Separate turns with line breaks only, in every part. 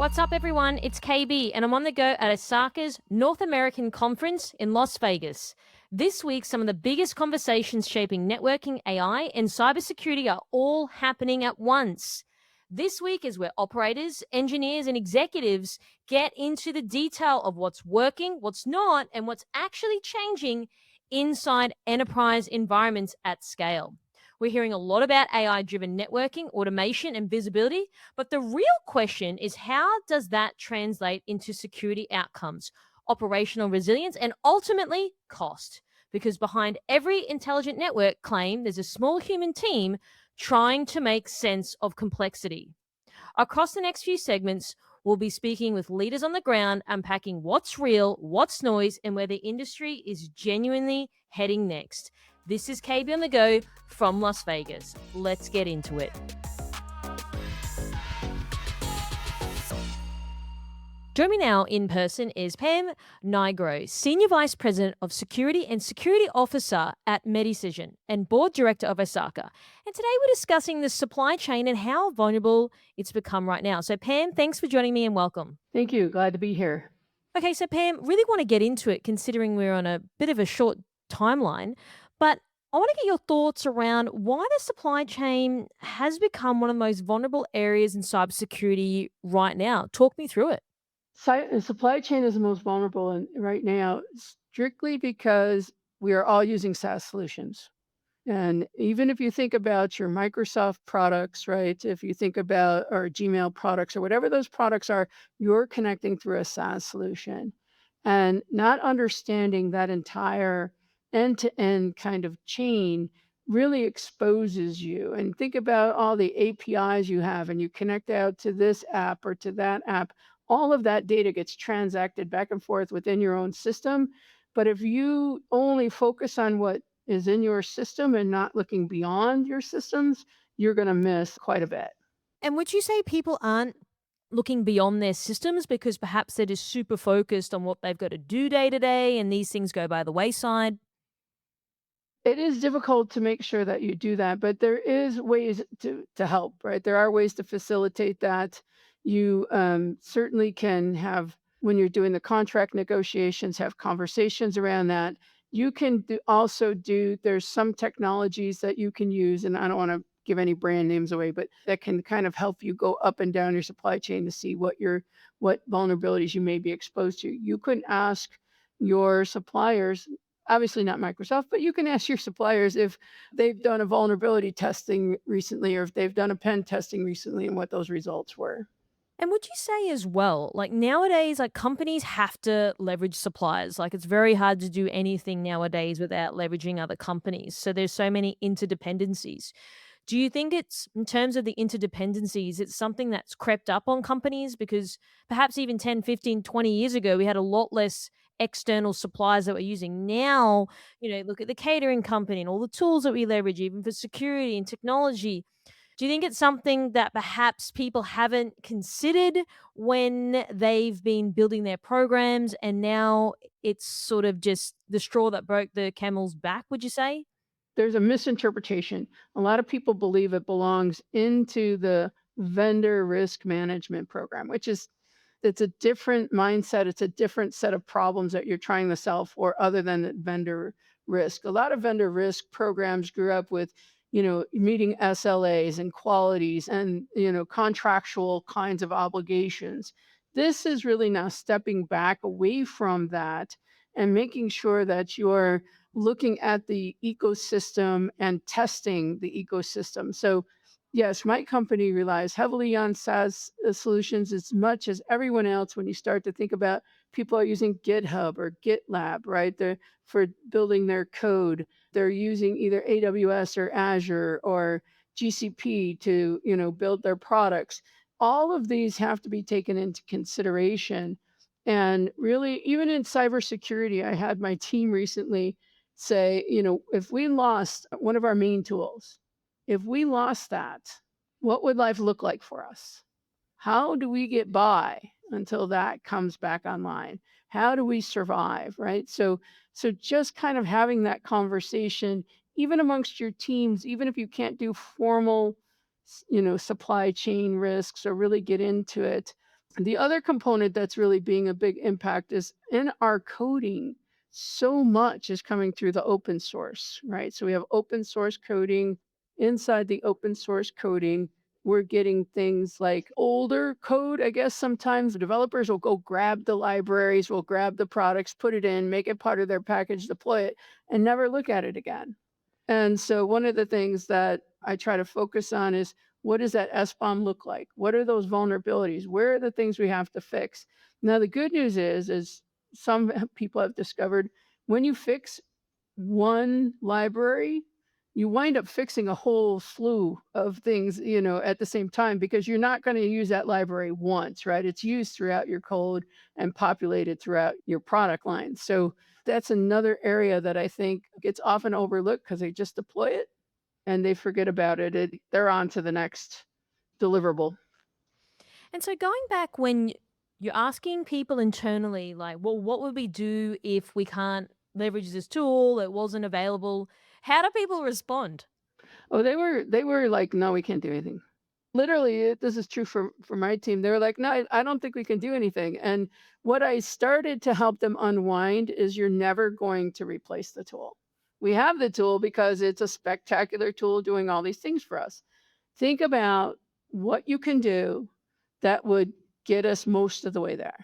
What's up, everyone? It's KB, and I'm on the go at ISACA's North American Conference in Las Vegas. This week, some of the biggest conversations shaping networking, AI, and cybersecurity are all happening at once. This week is where operators, engineers, and executives get into the detail of what's working, what's not, and what's actually changing inside enterprise environments at scale. We're hearing a lot about AI driven networking, automation, and visibility. But the real question is, how does that translate into security outcomes, operational resilience, and ultimately cost? Because behind every intelligent network claim, there's a small human team trying to make sense of complexity. Across the next few segments, we'll be speaking with leaders on the ground, unpacking what's real, what's noise, and where the industry is genuinely heading next. This is KB on the Go from Las Vegas. Let's get into it. Joining me now in person is Pam Nigro, Senior Vice President of Security and Security Officer at Medecision and Board Director of ISACA. And today we're discussing the supply chain and how vulnerable it's become right now. So Pam, thanks for joining me and welcome.
Thank you. Glad to be here.
Okay, so Pam, really want to get into it considering we're on a bit of a short timeline, but I want to get your thoughts around why the supply chain has become one of the most vulnerable areas in cybersecurity right now. Talk me through it.
Supply chain is the most vulnerable right now, strictly because we are all using SaaS solutions. And even if you think about your Microsoft products, right? If you think about our Gmail products or whatever those products are, you're connecting through a SaaS solution. And not understanding that entire end to end kind of chain really exposes you. And think about all the APIs you have, and you connect out to this app or to that app. All of that data gets transacted back and forth within your own system. But if you only focus on what is in your system and not looking beyond your systems, you're going to miss quite a bit.
And would you say people aren't looking beyond their systems because perhaps they're just super focused on what they've got to do day to day and these things go by the wayside?
It is difficult to make sure that you do that, but there is ways to help, right? There are ways to facilitate that. You certainly can have, when you're doing the contract negotiations, have conversations around that. You can also do, there's some technologies that you can use, and I don't want to give any brand names away, but that can kind of help you go up and down your supply chain to see what vulnerabilities you may be exposed to. You could ask your suppliers, obviously not Microsoft, but you can ask your suppliers if they've done a vulnerability testing recently or if they've done a pen testing recently and what those results were.
And would you say as well, like nowadays, like companies have to leverage suppliers. Like it's very hard to do anything nowadays without leveraging other companies. So there's so many interdependencies. Do you think it's in terms of the interdependencies, it's something that's crept up on companies? Because perhaps even 10, 15, 20 years ago, we had a lot less external suppliers that we're using. Now, look at the catering company and all the tools that we leverage, even for security and technology. Do you think it's something that perhaps people haven't considered when they've been building their programs and now it's sort of just the straw that broke the camel's back, would you say?
There's a misinterpretation. A lot of people believe it belongs into the vendor risk management program, which is, it's a different mindset. It's a different set of problems that you're trying to solve for other than the vendor risk. A lot of vendor risk programs grew up with, meeting SLAs and qualities and, contractual kinds of obligations. This is really now stepping back away from that and making sure that you're looking at the ecosystem and testing the ecosystem. So, yes, my company relies heavily on SaaS solutions as much as everyone else. When you start to think about, people are using GitHub or GitLab, right? They're for building their code. They're using either AWS or Azure or GCP to, build their products. All of these have to be taken into consideration. And really, even in cybersecurity, I had my team recently say, if we lost one of our main tools, if we lost that, what would life look like for us? How do we get by until that comes back online? How do we survive, right? So just kind of having that conversation, even amongst your teams, even if you can't do formal, supply chain risks or really get into it, The other component that's really being a big impact is in our coding, so much is coming through the open source, right? So we have open source coding. Inside the open source coding, we're getting things like older code. I guess sometimes the developers will go grab the libraries, will grab the products, put it in, make it part of their package, deploy it, and never look at it again. And so one of the things that I try to focus on is what does that SBOM look like? What are those vulnerabilities? Where are the things we have to fix? Now the good news is some people have discovered when you fix one library, you wind up fixing a whole slew of things, at the same time because you're not going to use that library once, right? It's used throughout your code and populated throughout your product line. So that's another area that I think gets often overlooked because they just deploy it and they forget about it. They're on to the next deliverable.
And so going back when you're asking people internally, like, well, what would we do if we can't leverage this tool? It wasn't available. How do people respond?
Oh, they were like, no, we can't do anything. Literally, this is true for my team. They were like, "No, I don't think we can do anything." And what I started to help them unwind is you're never going to replace the tool. We have the tool because it's a spectacular tool doing all these things for us. Think about what you can do that would get us most of the way there.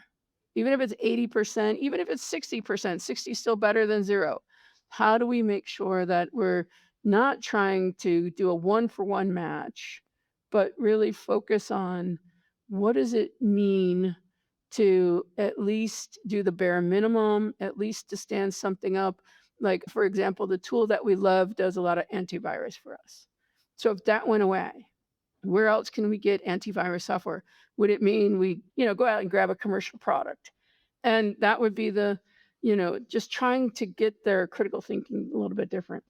Even if it's 80%, even if it's 60%, 60 is still better than 0. How do we make sure that we're not trying to do a one-for-one match, but really focus on what does it mean to at least do the bare minimum, at least to stand something up. Like, for example, the tool that we love does a lot of antivirus for us. So if that went away, where else can we get antivirus software? Would it mean we, go out and grab a commercial product? And that would be just trying to get their critical thinking a little bit different.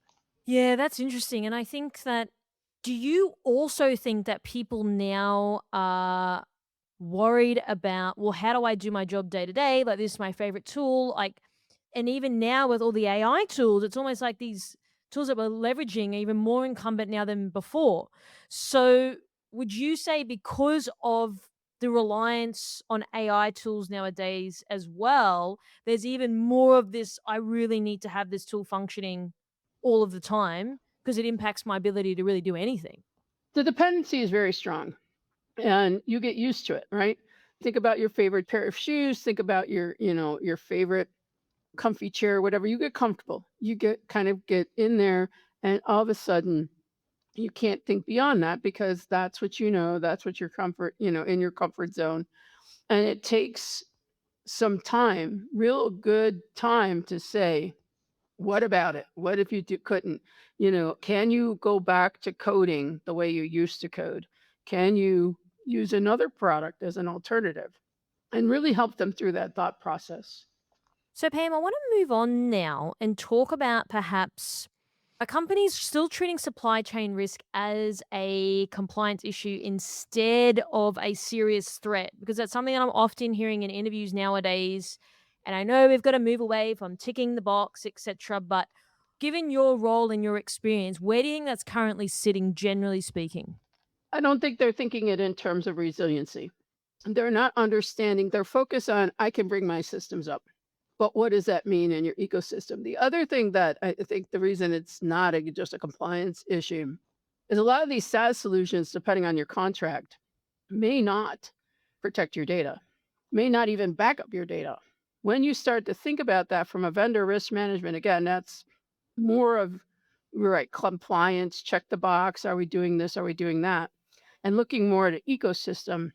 Yeah, that's interesting. And I think that, do you also think that people now are worried about, well, how do I do my job day to day? Like, this is my favorite tool. Like, and even now with all the AI tools, it's almost like these tools that we're leveraging are even more incumbent now than before. So, would you say because of the reliance on AI tools nowadays as well, there's even more of this, I really need to have this tool functioning all of the time because it impacts my ability to really do anything?
The dependency is very strong and you get used to it, right? Think about your favorite pair of shoes, think about your favorite comfy chair, whatever. You get comfortable. You get in there and all of a sudden you can't think beyond that because that's what that's what your comfort, in your comfort zone. And it takes some time, real good time to say, what about it? What if you couldn't? Can you go back to coding the way you used to code? Can you use another product as an alternative? And really help them through that thought process.
So, Pam, I want to move on now and talk about perhaps a company's still treating supply chain risk as a compliance issue instead of a serious threat, because that's something that I'm often hearing in interviews nowadays. And I know we've got to move away from ticking the box, etc. But given your role and your experience, where do you think that's currently sitting, generally speaking?
I don't think they're thinking it in terms of resiliency. They're not understanding. They're focused on, I can bring my systems up. But what does that mean in your ecosystem? The other thing that I think the reason it's not just a compliance issue is a lot of these SaaS solutions, depending on your contract, may not protect your data, may not even back up your data. When you start to think about that from a vendor risk management, again, that's more of right compliance, check the box. Are we doing this? Are we doing that? And looking more at an ecosystem,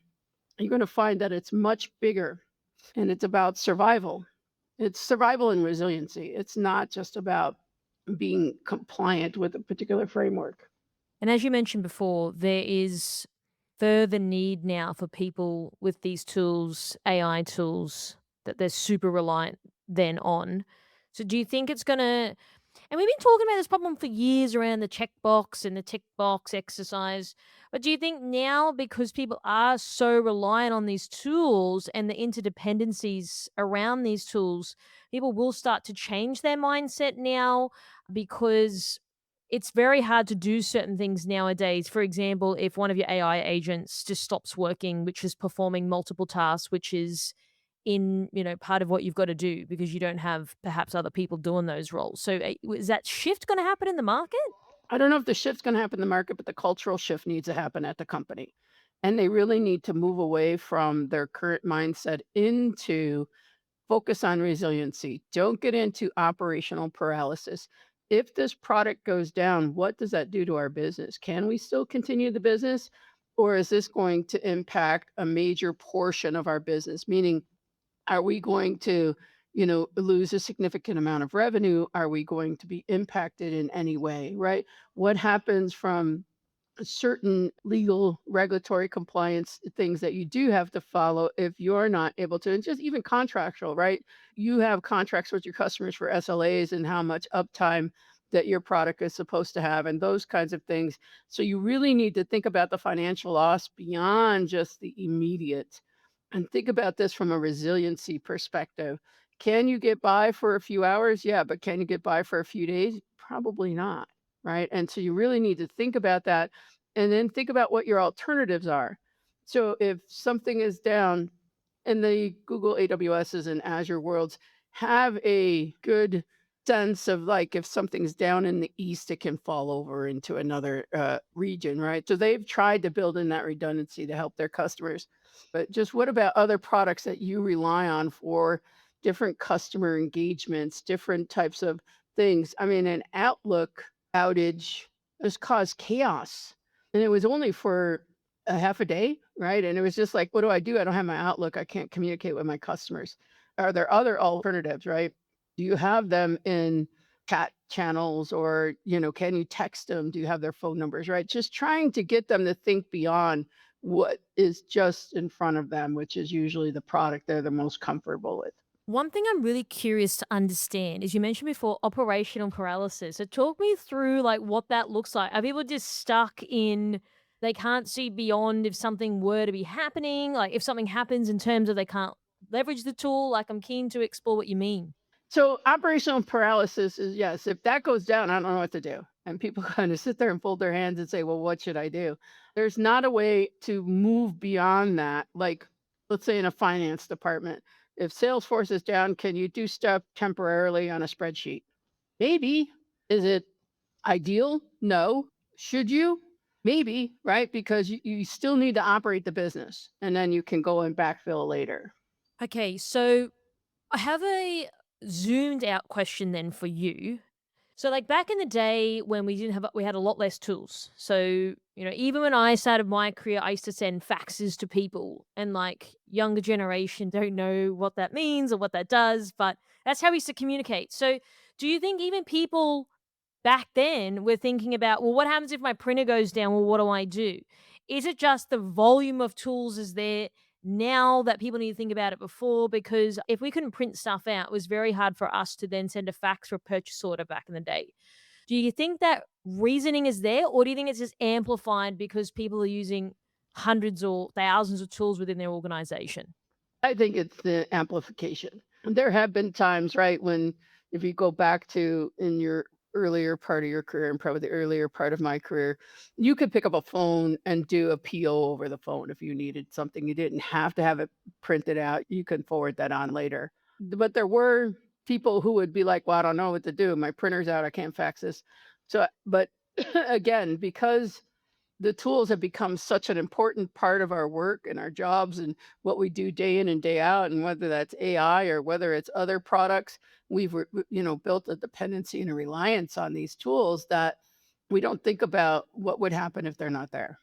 you're going to find that it's much bigger and it's about survival. It's survival and resiliency. It's not just about being compliant with a particular framework.
And as you mentioned before, there is further need now for people with these tools, AI tools, that they're super reliant then on. So do you think it's gonna, and we've been talking about this problem for years around the checkbox and the tick box exercise, but do you think now, because people are so reliant on these tools and the interdependencies around these tools, people will start to change their mindset now because it's very hard to do certain things nowadays. For example, if one of your AI agents just stops working, which is performing multiple tasks, which is in, part of what you've got to do because you don't have perhaps other people doing those roles. So, is that shift going to happen in the market?
I don't know if the shift's gonna happen in the market, but the cultural shift needs to happen at the company. And they really need to move away from their current mindset into focus on resiliency. Don't get into operational paralysis. If this product goes down, what does that do to our business? Can we still continue the business? Or is this going to impact a major portion of our business? Meaning, are we going to, lose a significant amount of revenue? Are we going to be impacted in any way, right? What happens from certain legal regulatory compliance things that you do have to follow if you're not able to, and just even contractual, right? You have contracts with your customers for SLAs and how much uptime that your product is supposed to have and those kinds of things. So you really need to think about the financial loss beyond just the immediate, and think about this from a resiliency perspective. Can you get by for a few hours? Yeah, but can you get by for a few days? Probably not, right? And so you really need to think about that and then think about what your alternatives are. So if something is down, and the Google AWSs and Azure worlds have a good sense of, like, if something's down in the east, it can fall over into another region, right? So they've tried to build in that redundancy to help their customers. But just what about other products that you rely on for different customer engagements, different types of things? I mean, an Outlook outage has caused chaos, and it was only for a half a day, right? And it was just like, what do? I don't have my Outlook. I can't communicate with my customers. Are there other alternatives, right? Do you have them in chat channels, or, can you text them? Do you have their phone numbers, right? Just trying to get them to think beyond what is just in front of them, which is usually the product they're the most comfortable with.
One thing I'm really curious to understand is you mentioned before operational paralysis. So talk me through like what that looks like. Are people just stuck in they can't see beyond if something were to be happening? Like if something happens in terms of they can't leverage the tool? Like I'm keen to explore what you mean.
So operational paralysis is, yes, if that goes down, I don't know what to do. And people kind of sit there and fold their hands and say, well, what should I do? There's not a way to move beyond that. Like, let's say in a finance department, if Salesforce is down, can you do stuff temporarily on a spreadsheet? Maybe. Is it ideal? No. Should you? Maybe, right? Because you still need to operate the business and then you can go and backfill later.
Okay, so I have a zoomed out question then for you. So like back in the day when we had a lot less tools. So, even when I started my career, I used to send faxes to people and like younger generation don't know what that means or what that does, but that's how we used to communicate. So, do you think even people back then were thinking about, well, what happens if my printer goes down? Well, what do I do? Is it just the volume of tools is there now that people need to think about it before? Because if we couldn't print stuff out, it was very hard for us to then send a fax or a purchase order back in the day. Do you think that reasoning is there, or do you think it's just amplified because people are using hundreds or thousands of tools within their organization?
I think it's the amplification. There have been times, right, when if you go back to in your earlier part of your career and probably the earlier part of my career, you could pick up a phone and do a PO over the phone if you needed something. You didn't have to have it printed out. You can forward that on later. But there were people who would be like, well, I don't know what to do. My printer's out. I can't fax this. So, but again, because the tools have become such an important part of our work and our jobs and what we do day in and day out, and whether that's AI or whether it's other products, built a dependency and a reliance on these tools that we don't think about what would happen if they're not there.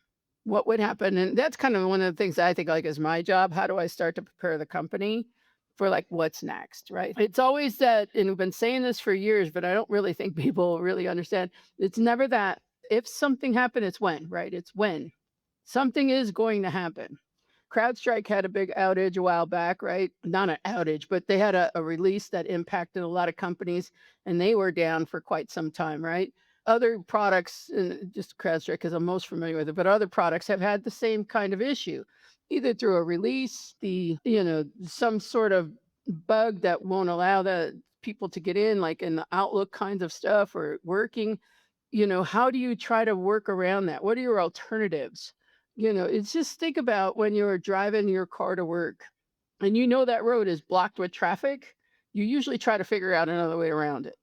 What would happen? And that's kind of one of the things that I think like is my job. How do I start to prepare the company for like what's next, right? It's always that, and we've been saying this for years, but I don't really think people really understand. It's never that if something happened, it's when, right? It's when something is going to happen. CrowdStrike had a big outage a while back, right? Not an outage, but they had a release that impacted a lot of companies and they were down for quite some time, right? Other products, and just CrowdStrike because I'm most familiar with it, but other products have had the same kind of issue, either through a release, some sort of bug that won't allow the people to get in, like in the Outlook kinds of stuff or working, how do you try to work around that? What are your alternatives? It's just think about when you're driving your car to work and that road is blocked with traffic, you usually try to figure out another way around it.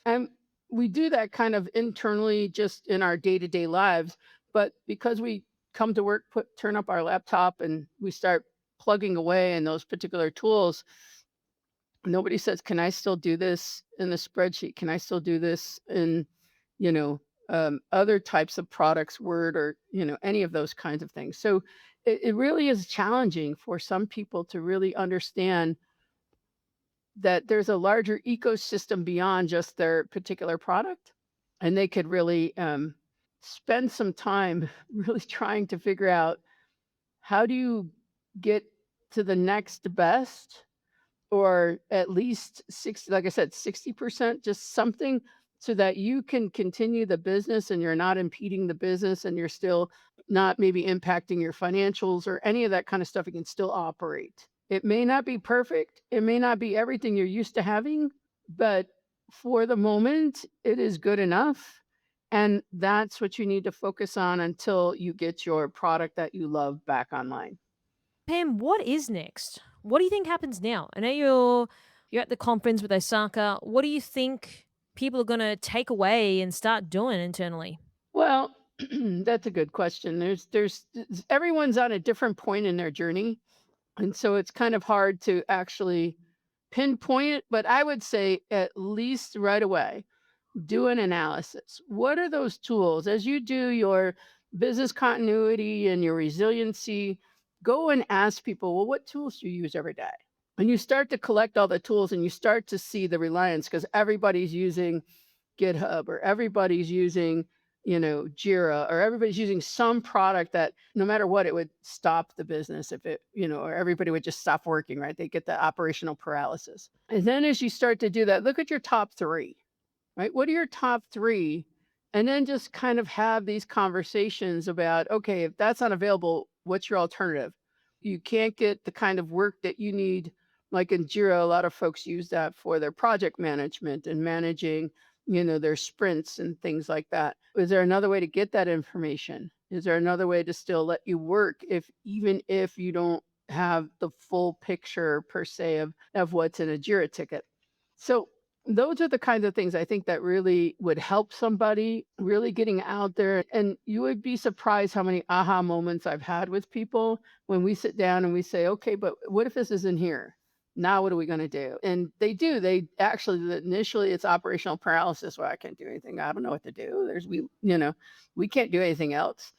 And we do that kind of internally just in our day-to-day lives, but because we come to work, turn up our laptop and we start plugging away in those particular tools, nobody says, "Can I still do this in the spreadsheet? Can I still do this in, you know, other types of products, Word or, any of those kinds of things?" So it really is challenging for some people to really understand that there's a larger ecosystem beyond just their particular product. And they could really spend some time really trying to figure out how do you get to the next best, or at least 60, like I said, 60%, just something so that you can continue the business and you're not impeding the business and you're still not maybe impacting your financials or any of that kind of stuff. You can still operate. It may not be perfect. It may not be everything you're used to having, but for the moment, it is good enough. And that's what you need to focus on until you get your product that you love back online.
Pam, what is next? What do you think happens now? I know you're at the conference with Osaka. What do you think people are going to take away and start doing internally?
Well, that's a good question. Everyone's on a different point in their journey, and so it's kind of hard to actually pinpoint it, but I would say at least right away, do an analysis. What are those tools as you do your business continuity and your resiliency? Go and ask people, well, what tools do you use every day? And you start to collect all the tools and you start to see the reliance because everybody's using GitHub or everybody's using, Jira, or everybody's using some product that no matter what, it would stop the business if it, or everybody would just stop working, right? They get the operational paralysis. And then as you start to do that, look at your top three, right? What are your top three? And then just kind of have these conversations about, okay, if that's not available, what's your alternative? You can't get the kind of work that you need. Like in Jira, a lot of folks use that for their project management and managing, their sprints and things like that. Is there another way to get that information? Is there another way to still let you work even if you don't have the full picture per se of what's in a Jira ticket? So those are the kinds of things I think that really would help somebody really getting out there. And you would be surprised how many aha moments I've had with people when we sit down and we say, okay, but what if this isn't here? Now what are we going to do? And they do. They actually initially it's operational paralysis. Well, I can't do anything. I don't know what to do. We can't do anything else.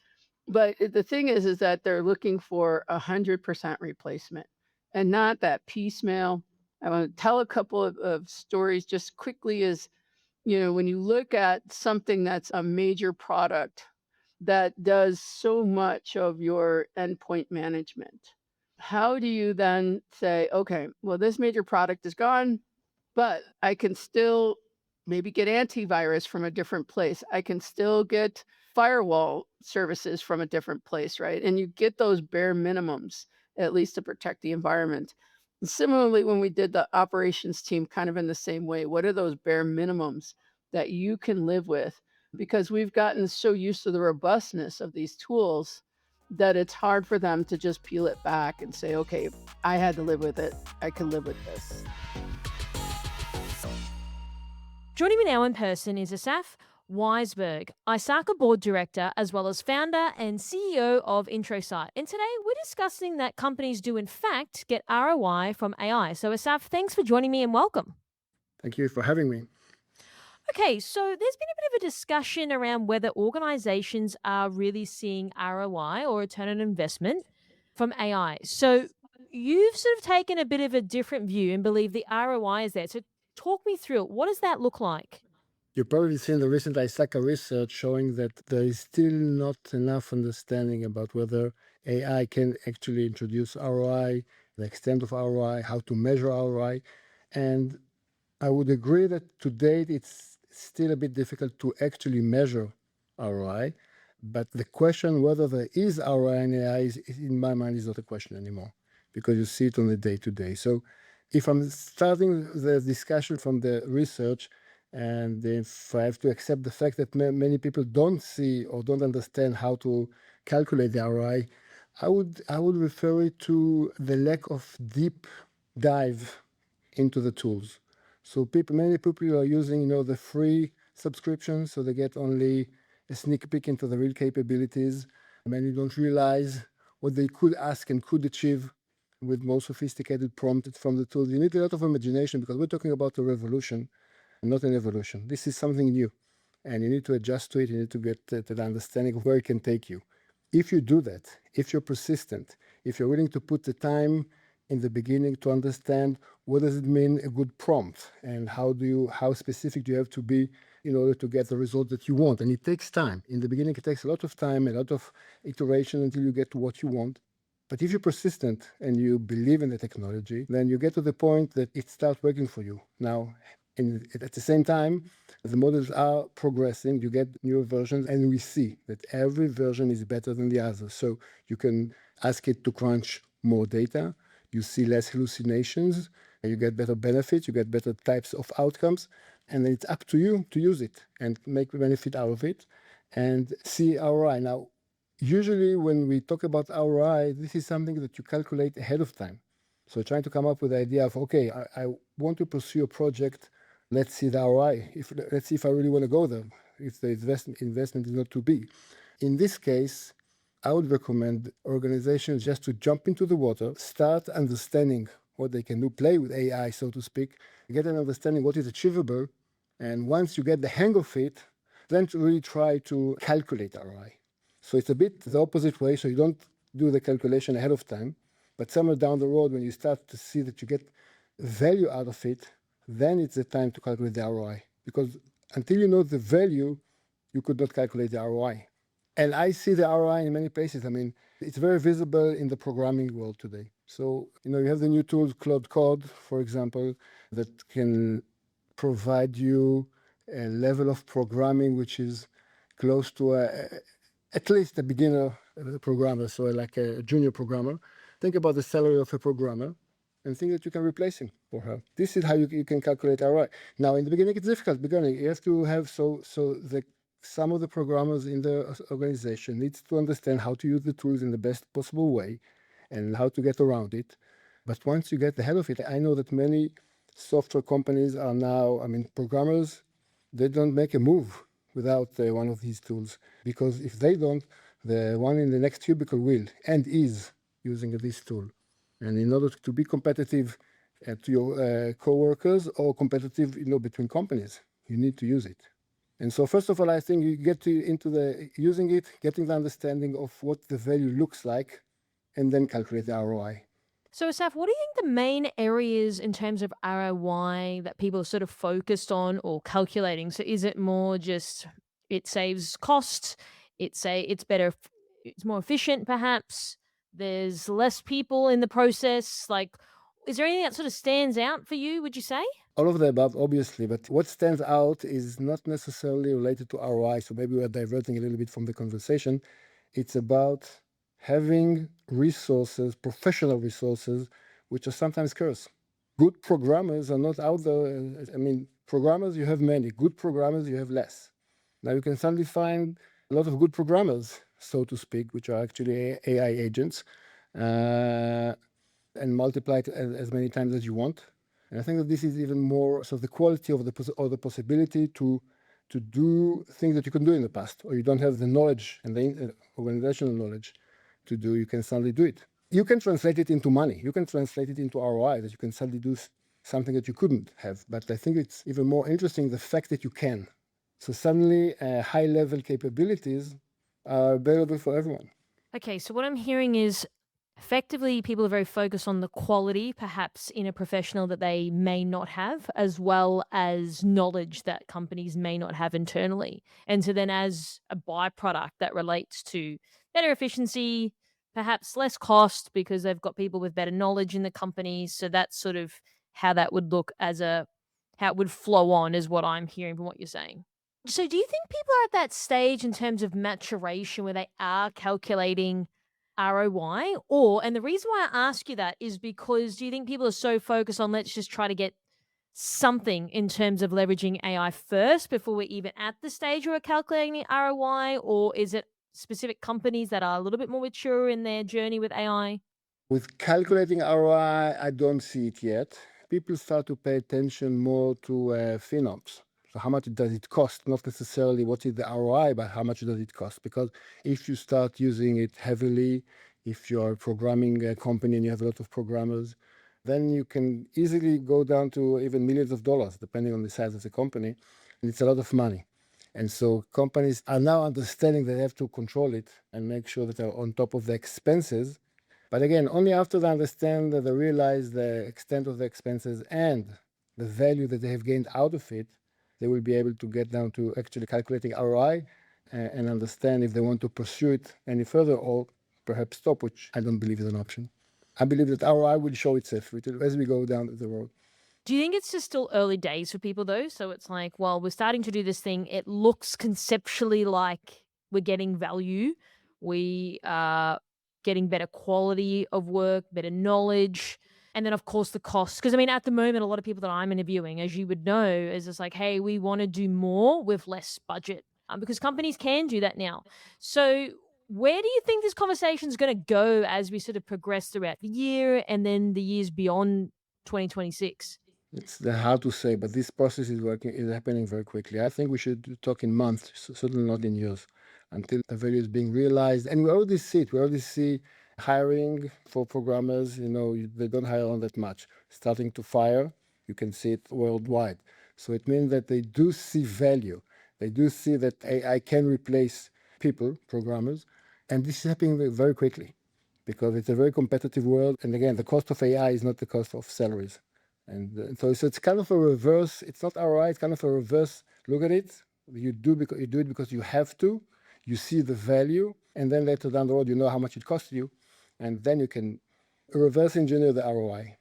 But the thing is that they're looking for 100% replacement and not that piecemeal. I want to tell a couple of stories just quickly is, when you look at something that's a major product that does so much of your endpoint management, how do you then say, okay, well, this major product is gone, but I can still maybe get antivirus from a different place. I can still get firewall services from a different place, right? And you get those bare minimums, at least to protect the environment. And similarly, when we did the operations team, kind of in the same way, what are those bare minimums that you can live with? Because we've gotten so used to the robustness of these tools that it's hard for them to just peel it back and say, okay, I had to live with it. I can live with this.
Joining me now in person is Asaf Weisberg, ISACA Board Director, as well as founder and CEO of introSight. And today we're discussing that companies do, in fact, get ROI from AI. So, Asaf, thanks for joining me and welcome.
Thank you for having me.
Okay, so there's been a bit of a discussion around whether organizations are really seeing ROI or return on investment from AI. So, you've sort of taken a bit of a different view and believe the ROI is there. So, talk me through it. What does that look like?
You've probably seen the recent ISACA research showing that there is still not enough understanding about whether AI can actually introduce ROI, the extent of ROI, how to measure ROI. And I would agree that to date it's still a bit difficult to actually measure ROI. But the question whether there is ROI in AI in my mind, is not a question anymore, because you see it on the day-to-day. So if I'm starting the discussion from the research, And if I have to accept the fact that many people don't see or don't understand how to calculate the ROI, I would refer it to the lack of deep dive into the tools. So many people are using, the free subscription, so they get only a sneak peek into the real capabilities. Many don't realize what they could ask and could achieve with more sophisticated prompts from the tools. You need a lot of imagination because we're talking about a revolution, not an evolution. This is something new, and you need to adjust to it. You need to get to the understanding of where it can take you. If you do that, if you're persistent, if you're willing to put the time in the beginning to understand what does it mean a good prompt, and how specific do you have to be in order to get the result that you want. And it takes time. In the beginning, it takes a lot of time, a lot of iteration until you get to what you want. But if you're persistent and you believe in the technology, then you get to the point that it starts working for you. Now, at the same time, the models are progressing, you get newer versions, and we see that every version is better than the other. So you can ask it to crunch more data, you see less hallucinations, you get better benefits, you get better types of outcomes, and then it's up to you to use it and make benefit out of it and see ROI. Now, usually when we talk about ROI, this is something that you calculate ahead of time. So trying to come up with the idea of, okay, I want to pursue a project, let's see the ROI. Let's see if I really want to go there, if the investment is not too big. In this case, I would recommend organizations just to jump into the water, start understanding what they can do, play with AI, so to speak, get an understanding what is achievable. And once you get the hang of it, then to really try to calculate ROI. So it's a bit the opposite way. So you don't do the calculation ahead of time, but somewhere down the road, when you start to see that you get value out of it, then it's the time to calculate the ROI. Because until you know the value, you could not calculate the ROI. And I see the ROI in many places. I mean, it's very visible in the programming world today. So, you have the new tools, Claude Code, for example, that can provide you a level of programming which is close to at least a beginner programmer, so like a junior programmer. Think about the salary of a programmer and think that you can replace him or her. This is how you can calculate ROI. Now, in the beginning, it's difficult. You have to have some of the programmers in the organization needs to understand how to use the tools in the best possible way and how to get around it. But once you get the head of it, I know that many software companies are now, programmers, they don't make a move without one of these tools, because if they don't, the one in the next cubicle will and is using this tool. And in order to be competitive to your coworkers or competitive, between companies, you need to use it. And so first of all, I think you get into the using it, getting the understanding of what the value looks like, and then calculate the ROI.
So, Asaf, what do you think the main areas in terms of ROI that people are sort of focused on or calculating? So, is it more just it saves cost? It's better, it's more efficient, perhaps. There's less people in the process. Like, is there anything that sort of stands out for you? Would you say?
All of the above, obviously, but what stands out is not necessarily related to ROI. So maybe we're diverting a little bit from the conversation. It's about having resources, professional resources, which are sometimes scarce. Good programmers are not out there. Programmers, you have many. Good programmers, you have less. Now you can suddenly find a lot of good programmers, so to speak, which are actually AI agents, and multiply it as many times as you want. And I think that this is even more so the quality of the possibility to do things that you couldn't do in the past, or you don't have the knowledge and the organizational knowledge to do. You can suddenly do it. You can translate it into money. You can translate it into ROI, that you can suddenly do something that you couldn't have. But I think it's even more interesting the fact that you can. So suddenly high-level capabilities are available for everyone.
Okay, so what I'm hearing is effectively people are very focused on the quality, perhaps in a professional that they may not have, as well as knowledge that companies may not have internally. And so then, as a byproduct, that relates to better efficiency, perhaps less cost because they've got people with better knowledge in the company. So that's sort of how that would look how it would flow on, is what I'm hearing from what you're saying. So, do you think people are at that stage in terms of maturation where they are calculating ROI? And the reason why I ask you that is because do you think people are so focused on let's just try to get something in terms of leveraging AI first before we're even at the stage where we're calculating the ROI? Or is it specific companies that are a little bit more mature in their journey with AI?
With calculating ROI, I don't see it yet. People start to pay attention more to FinOps. So how much does it cost? Not necessarily what is the ROI, but how much does it cost? Because if you start using it heavily, if you're programming a company and you have a lot of programmers, then you can easily go down to even millions of dollars, depending on the size of the company. And it's a lot of money. And so companies are now understanding that they have to control it and make sure that they're on top of the expenses. But again, only after they understand that they realize the extent of the expenses and the value that they have gained out of it, they will be able to get down to actually calculating ROI and understand if they want to pursue it any further or perhaps stop, which I don't believe is an option. I believe that ROI will show itself as we go down the road.
Do you think it's just still early days for people though? So it's like, well, we're starting to do this thing. It looks conceptually like we're getting value. We are getting better quality of work, better knowledge. And then, of course, the cost. Because, I mean, at the moment, a lot of people that I'm interviewing, as you would know, is just like, hey, we want to do more with less budget because companies can do that now. So, where do you think this conversation is going to go as we sort of progress throughout the year and then the years beyond 2026?
It's hard to say, but this process is happening very quickly. I think we should talk in months, certainly not in years, until the value is being realized. And we already see it. We already see hiring for programmers. They don't hire on that much. Starting to fire, you can see it worldwide. So it means that they do see value. They do see that AI can replace people, programmers, and this is happening very quickly because it's a very competitive world. And again, the cost of AI is not the cost of salaries. And so it's kind of a reverse. It's not ROI. It's kind of a reverse look at it. You do it because you have to. You see the value, and then later down the road, you know how much it costs you, and then you can reverse engineer the ROI.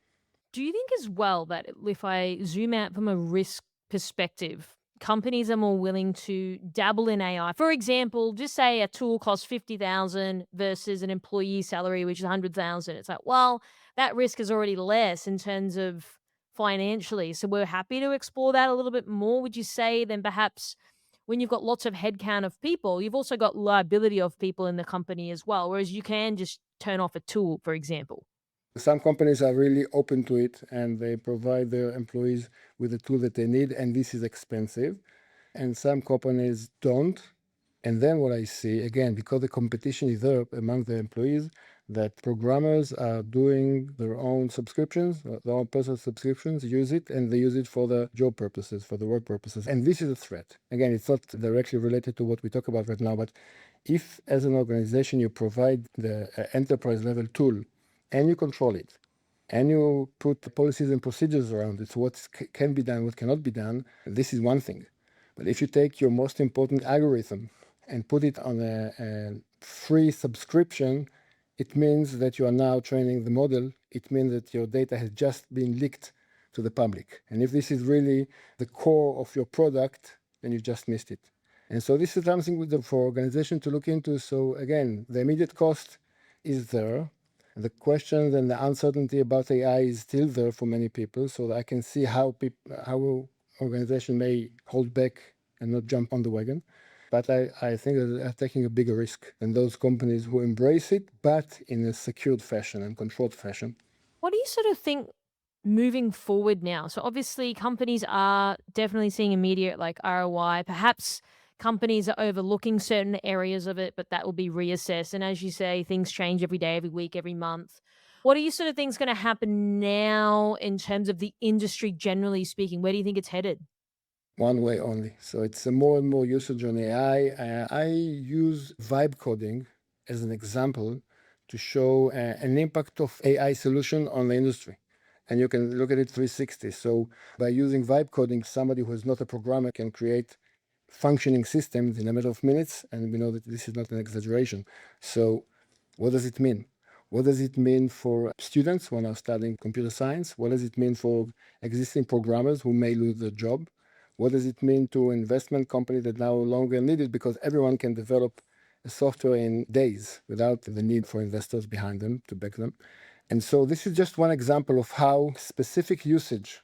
Do you think as well that if I zoom out from a risk perspective, companies are more willing to dabble in AI? For example, just say a tool costs 50,000 versus an employee salary which is 100,000. It's like, well, that risk is already less in terms of financially. So we're happy to explore that a little bit more, would you say, than perhaps when you've got lots of headcount of people, you've also got liability of people in the company as well, whereas you can just turn off a tool, for example.
Some companies are really open to it, and they provide their employees with the tool that they need, and this is expensive. And some companies don't. And then what I see, again, because the competition is there among the employees, that programmers are doing their own subscriptions, their own personal subscriptions, use it, and they use it for the job purposes, for the work purposes. And this is a threat. Again, it's not directly related to what we talk about right now, but if as an organization you provide the enterprise level tool and you control it, and you put policies and procedures around it, so what can be done, what cannot be done, this is one thing. But if you take your most important algorithm and put it on a free subscription, it means that you are now training the model. It means that your data has just been leaked to the public. And if this is really the core of your product, then you just missed it. And so this is something for organizations to look into. So again, the immediate cost is there. The questions and the uncertainty about AI is still there for many people. So I can see how organization may hold back and not jump on the wagon. But I think that they're taking a bigger risk than those companies who embrace it, but in a secured fashion and controlled fashion.
What do you sort of think moving forward now? So obviously companies are definitely seeing immediate like ROI. Perhaps companies are overlooking certain areas of it, but that will be reassessed. And as you say, things change every day, every week, every month. What do you sort of think is going to happen now in terms of the industry, generally speaking? Where do you think it's headed?
One way only. So it's a more and more usage on AI. I use vibe coding as an example to show an impact of AI solution on the industry. And you can look at it 360. So by using vibe coding, somebody who is not a programmer can create functioning systems in a matter of minutes. And we know that this is not an exaggeration. So what does it mean? What does it mean for students who are studying computer science? What does it mean for existing programmers who may lose their job? What does it mean to investment companies that no longer need it because everyone can develop a software in days without the need for investors behind them to back them? And so this is just one example of how specific usage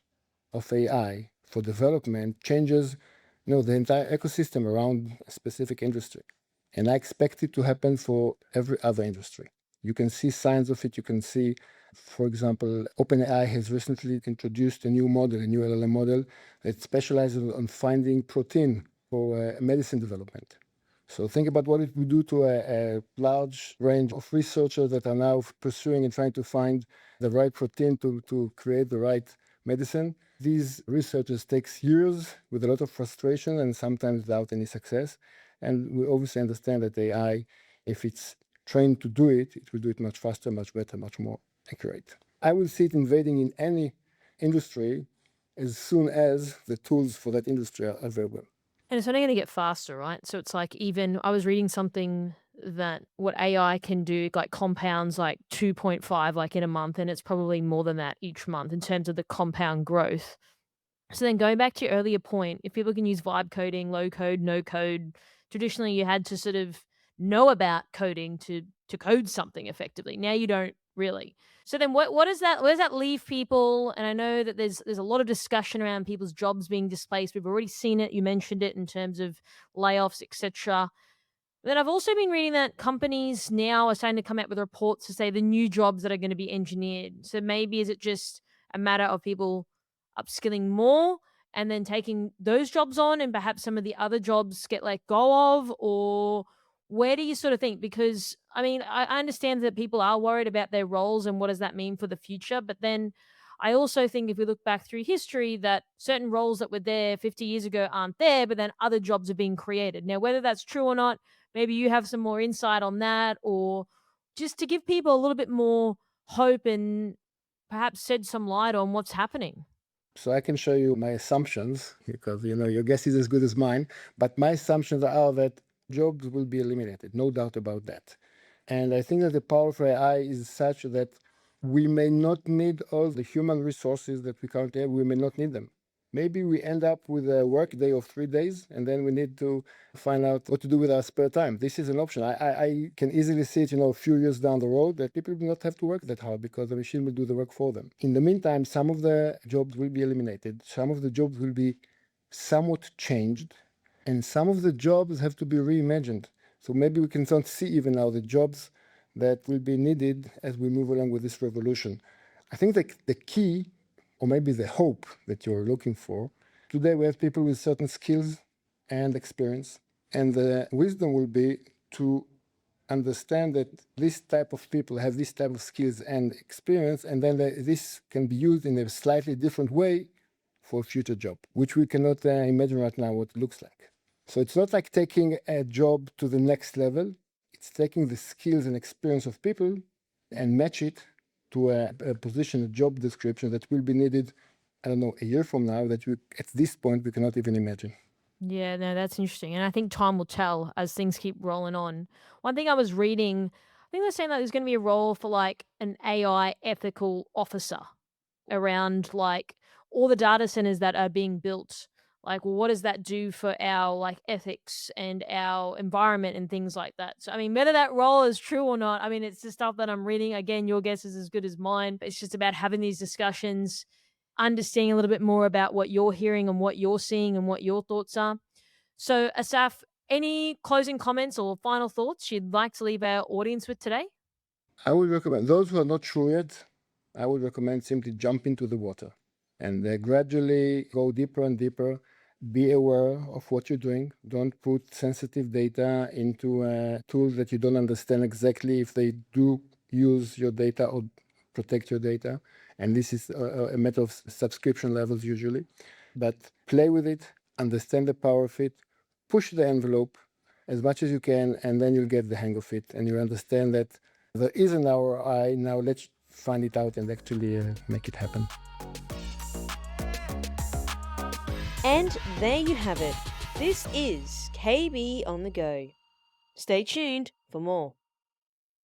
of AI for development changes, the entire ecosystem around a specific industry. And I expect it to happen for every other industry. You can see signs of it. You can see, for example, OpenAI has recently introduced a new model, a new LLM model that specializes on finding protein for medicine development. So think about what it would do to a large range of researchers that are now pursuing and trying to find the right protein to create the right medicine. These researchers takes years with a lot of frustration and sometimes without any success. And we obviously understand that AI, if it's trained to do it, it will do it much faster, much better, much more accurate. I will see it invading in any industry as soon as the tools for that industry are available.
And it's only going to get faster, right? So it's like, even I was reading something that what AI can do, like compounds like 2.5 like in a month, and it's probably more than that each month in terms of the compound growth. So then going back to your earlier point, if people can use vibe coding, low code, no code, traditionally you had to sort of know about coding to code something effectively. Now you don't really. So then what does that, where does that leave people? And I know that there's a lot of discussion around people's jobs being displaced. We've already seen it. You mentioned it in terms of layoffs, etc. Then I've also been reading that companies now are starting to come out with reports to say the new jobs that are going to be engineered. So maybe is it just a matter of people upskilling more and then taking those jobs on, and perhaps some of the other jobs get let go of? Or where do you sort of think? Because I mean, I understand that people are worried about their roles and what does that mean for the future. But then I also think if we look back through history, that certain roles that were there 50 years ago aren't there, but then other jobs are being created. Now, whether that's true or not, maybe you have some more insight on that, or just to give people a little bit more hope and perhaps shed some light on what's happening.
So I can show you my assumptions because your guess is as good as mine. But my assumptions are that jobs will be eliminated, no doubt about that. And I think that the power of AI is such that we may not need all the human resources that we currently have. We may not need them. Maybe we end up with a work day of 3 days, and then we need to find out what to do with our spare time. This is an option. I can easily see it, a few years down the road, that people will not have to work that hard because the machine will do the work for them. In the meantime, some of the jobs will be eliminated. Some of the jobs will be somewhat changed, and some of the jobs have to be reimagined. So maybe we can start see even now the jobs that will be needed as we move along with this revolution. I think that the key, or maybe the hope that you're looking for, today we have people with certain skills and experience, and the wisdom will be to understand that this type of people have this type of skills and experience, and then this can be used in a slightly different way for a future job, which we cannot imagine right now what it looks like. So it's not like taking a job to the next level. It's taking the skills and experience of people and match it to a position, a job description that will be needed, I don't know, a year from now, that at this point we cannot even imagine.
Yeah, no, that's interesting. And I think time will tell as things keep rolling on. One thing I was reading, I think they're saying that there's going to be a role for like an AI ethical officer around like all the data centers that are being built. Like, well, what does that do for our like ethics and our environment and things like that? So, I mean, whether that role is true or not, I mean, it's the stuff that I'm reading. Again, your guess is as good as mine. It's just about having these discussions, understanding a little bit more about what you're hearing and what you're seeing and what your thoughts are. So, Asaf, any closing comments or final thoughts you'd like to leave our audience with today?
I would recommend those who are not sure yet, I would recommend simply jump into the water and gradually go deeper and deeper. Be aware of what you're doing. Don't put sensitive data into tools that you don't understand exactly if they do use your data or protect your data. And this is a matter of subscription levels usually. But play with it, understand the power of it, push the envelope as much as you can, and then you'll get the hang of it. And you'll understand that there is an ROI. Now let's find it out and actually make it happen.
And there you have it. This is KB on the Go. Stay tuned for more.